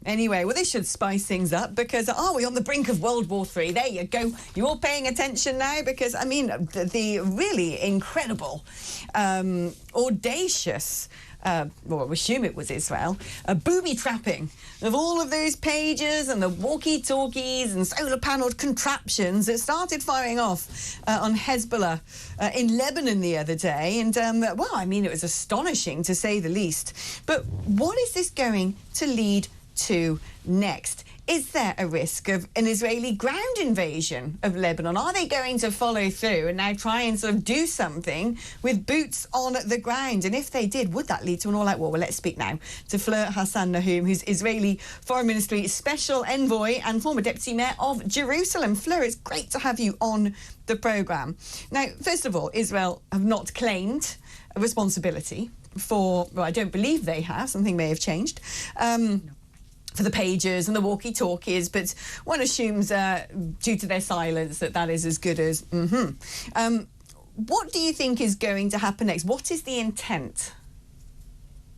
Anyway, well, this should spice things up because are we on the brink of World War III? There you go. You're all paying attention now because, I mean, the really incredible, audacious, well, we assume it was Israel, booby-trapping of all of those pages and the walkie-talkies and solar-panelled contraptions that started firing off on Hezbollah in Lebanon the other day. And, well, I mean, it was astonishing to say the least. But what is this going to lead to next? Is there a risk of an Israeli ground invasion of Lebanon? Are they going to follow through and now try and sort of do something with boots on the ground? And if they did, would that lead to an all-out war? Well, let's speak now to Fleur Hassan-Nahoum, who's Israeli Foreign Ministry Special Envoy and former Deputy Mayor of Jerusalem. Fleur, it's great to have you on the programme. Now, first of all, Israel have not claimed a responsibility for, well, I don't believe they have, something may have changed, for the pages and the walkie-talkies, but one assumes, due to their silence, that that is as good as what do you think is going to happen next? What is the intent?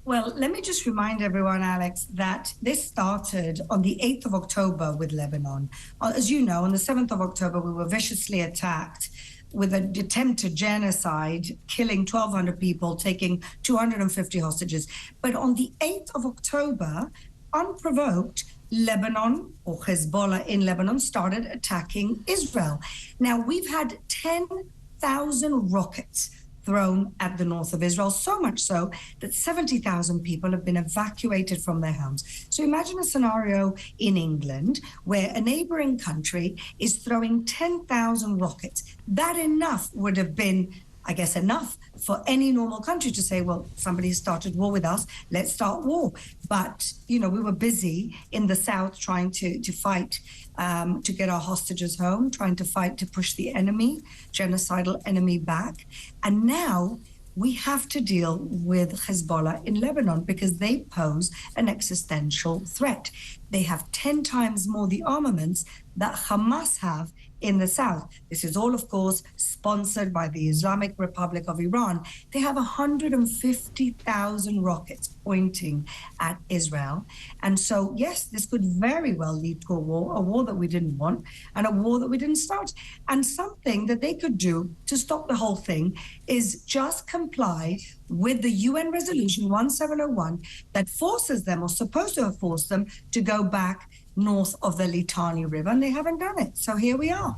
Well, let me just remind everyone, Alex, that this started on the 8th of October with Lebanon. As you know, on the 7th of October, we were viciously attacked with an attempted genocide, killing 1,200 people, taking 250 hostages. But on the 8th of October, unprovoked, Lebanon, or Hezbollah in Lebanon, started attacking Israel. Now, we've had 10,000 rockets thrown at the north of Israel, so much so that 70,000 people have been evacuated from their homes. So imagine a scenario in England where a neighboring country is throwing 10,000 rockets. That enough would have been, I guess, enough for any normal country to say, well, somebody started war with us, let's start war. But, you know, we were busy in the south trying to fight to get our hostages home, trying to fight to push the enemy, genocidal enemy back. And now we have to deal with Hezbollah in Lebanon because they pose an existential threat. They have 10 times more the armaments that Hamas have in the south. This is all, of course, sponsored by the Islamic Republic of Iran. They have 150,000 rockets pointing at Israel. And so, yes, this could very well lead to a war that we didn't want, and a war that we didn't start. And something that they could do to stop the whole thing is just comply with the UN resolution 1701 that forces them, or supposed to have forced them, to go back north of the Litani River, and they haven't done it. So here we are.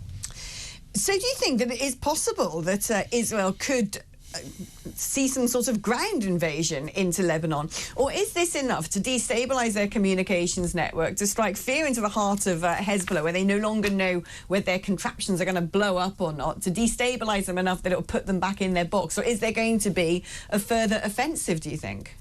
So do you think that it is possible that Israel could see some sort of ground invasion into Lebanon? Or is this enough to destabilise their communications network, to strike fear into the heart of Hezbollah, where they no longer know whether their contraptions are going to blow up or not, to destabilise them enough that it will put them back in their box? Or is there going to be a further offensive, do you think?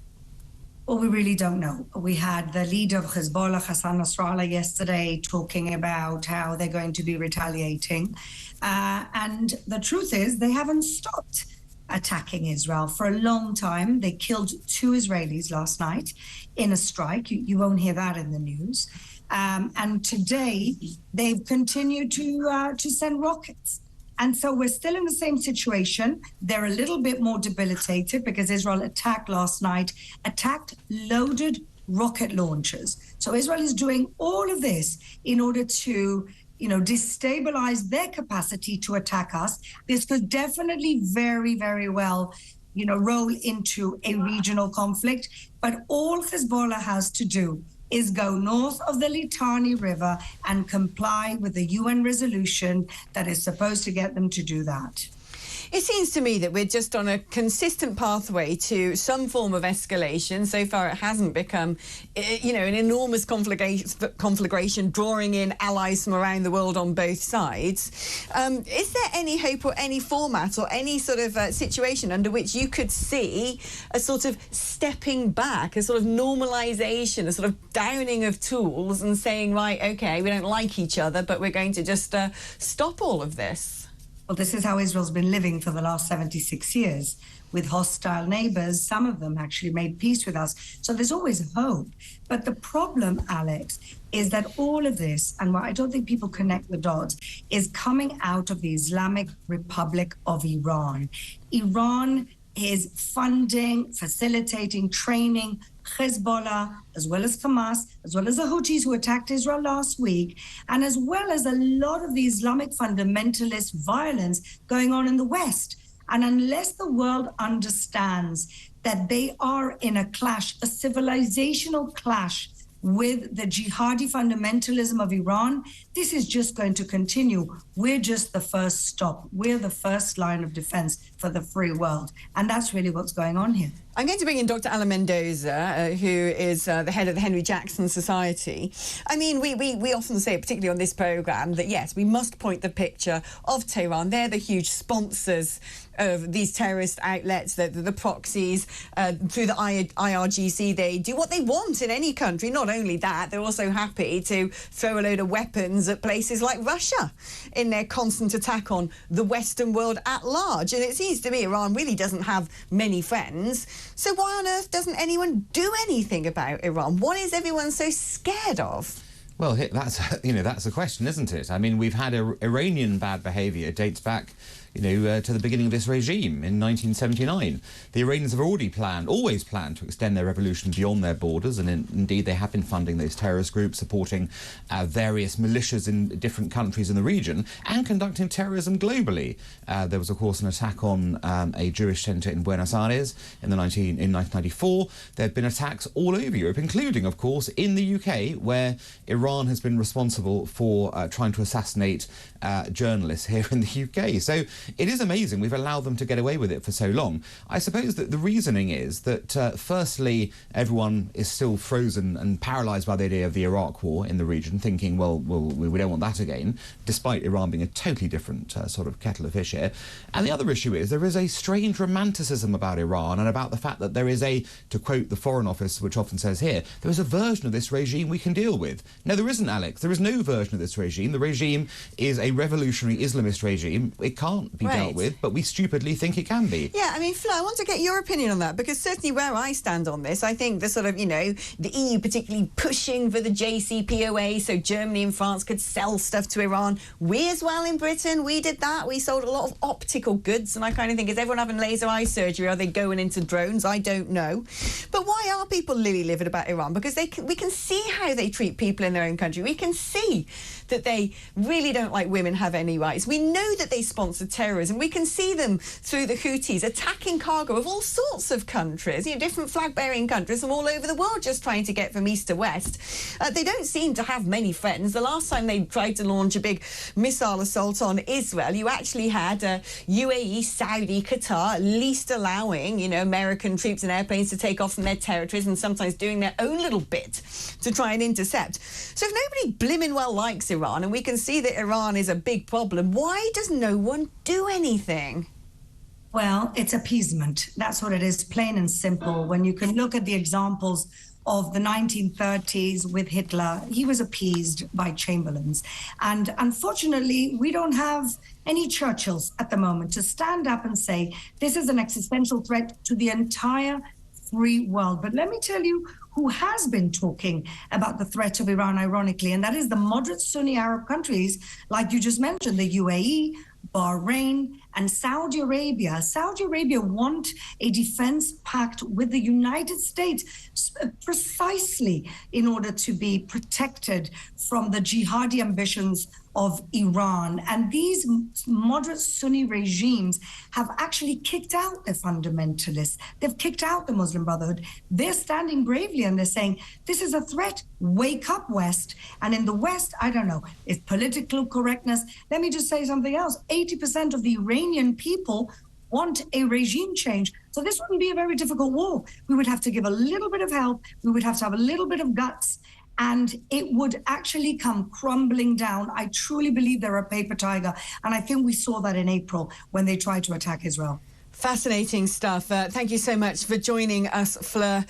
Well, we really don't know. We had the leader of Hezbollah, Hassan Nasrallah, yesterday talking about how they're going to be retaliating. And the truth is they haven't stopped attacking Israel for a long time. They killed 2 Israelis last night in a strike. You won't hear that in the news. And today they've continued to send rockets. And so we're still in the same situation. They're a little bit more debilitated because Israel attacked last night, attacked loaded rocket launchers. So Israel is doing all of this in order to, you know, destabilize their capacity to attack us. This could definitely very, very well, you know, roll into a regional conflict. But all Hezbollah has to do is go north of the Litani River and comply with the UN resolution that is supposed to get them to do that. It seems to me that we're just on a consistent pathway to some form of escalation. So far, it hasn't become, you know, an enormous conflagration, drawing in allies from around the world on both sides. Is there any hope or any format or any sort of situation under which you could see a sort of stepping back, a sort of normalisation, a sort of downing of tools and saying, right, OK, we don't like each other, but we're going to just stop all of this? Well, this is how Israel's been living for the last 76 years, with hostile neighbors. Some of them actually made peace with us. So there's always hope. But the problem, Alex, is that all of this, and what I don't think people connect the dots, is coming out of the Islamic Republic of Iran. Iran is funding, facilitating, training Hezbollah, as well as Hamas, as well as the Houthis who attacked Israel last week, and as well as a lot of the Islamic fundamentalist violence going on in the West. And unless the world understands that they are in a clash, a civilizational clash with the jihadi fundamentalism of Iran, this is just going to continue. We're just the first stop. We're the first line of defense for the free world. And that's really what's going on here. I'm going to bring in Dr. Alan Mendoza, who is the head of the Henry Jackson Society. I mean, we often say, particularly on this programme, that yes, we must point the picture of Tehran. They're the huge sponsors of these terrorist outlets, the proxies, through the IRGC. They do what they want in any country. Not only that, they're also happy to throw a load of weapons at places like Russia in their constant attack on the Western world at large. And it seems to me Iran really doesn't have many friends. So why on earth doesn't anyone do anything about Iran? What is everyone so scared of? Well, that's a question, isn't it? I mean, we've had Iranian bad behaviour dates back, to the beginning of this regime in 1979. The Iranians have always planned to extend their revolution beyond their borders, and indeed they have been funding those terrorist groups, supporting various militias in different countries in the region, and conducting terrorism globally. There was, of course, an attack on a Jewish centre in Buenos Aires in 1994. There have been attacks all over Europe, including, of course, in the UK, where Iran has been responsible for trying to assassinate journalists here in the UK. So it is amazing we've allowed them to get away with it for so long. I suppose that the reasoning is that, firstly, everyone is still frozen and paralysed by the idea of the Iraq war in the region, thinking, well, we don't want that again, despite Iran being a totally different sort of kettle of fish here. And the other issue is there is a strange romanticism about Iran and about the fact that there is to quote the Foreign Office, which often says here, there is a version of this regime we can deal with. No, there isn't, Alex. There is no version of this regime. The regime is a revolutionary Islamist regime. It can't be dealt with, but we stupidly think it can be. Yeah, I mean, Fleur, I want to get your opinion on that, because certainly where I stand on this, I think the sort of, the EU particularly pushing for the JCPOA so Germany and France could sell stuff to Iran. We as well in Britain, we did that. We sold a lot of optical goods, and I kind of think, is everyone having laser eye surgery? Are they going into drones? I don't know. But why are people lily-livered about Iran? Because we can see how they treat people in their own country. We can see that they really don't like women have any rights. We know that they sponsor terrorism. We can see them through the Houthis attacking cargo of all sorts of countries, different flag-bearing countries from all over the world, just trying to get from east to west. They don't seem to have many friends. The last time they tried to launch a big missile assault on Israel, you actually had UAE, Saudi, Qatar at least allowing, American troops and airplanes to take off from their territories and sometimes doing their own little bit to try and intercept. So if nobody blimmin' well likes Iran, and we can see that Iran is a big problem, why does no one do anything? Well, it's appeasement. That's what it is, plain and simple. When you can look at the examples of the 1930s with Hitler, he was appeased by Chamberlains. And unfortunately, we don't have any Churchills at the moment to stand up and say, this is an existential threat to the entire free world. But let me tell you who has been talking about the threat of Iran, ironically, and that is the moderate Sunni Arab countries, like you just mentioned, the UAE, Bahrain, and Saudi Arabia. Saudi Arabia want a defense pact with the United States precisely in order to be protected from the jihadi ambitions of Iran. And these moderate Sunni regimes have actually kicked out the fundamentalists. They've kicked out the Muslim Brotherhood. They're standing bravely and they're saying, this is a threat. Wake up, West. And in the West, I don't know, it's political correctness. Let me just say something else. 80% of the Iranian people want a regime change. So this wouldn't be a very difficult war. We would have to give a little bit of help. We would have to have a little bit of guts, and it would actually come crumbling down. I truly believe they're a paper tiger. And I think we saw that in April when they tried to attack Israel. Fascinating stuff. Thank you so much for joining us, Fleur.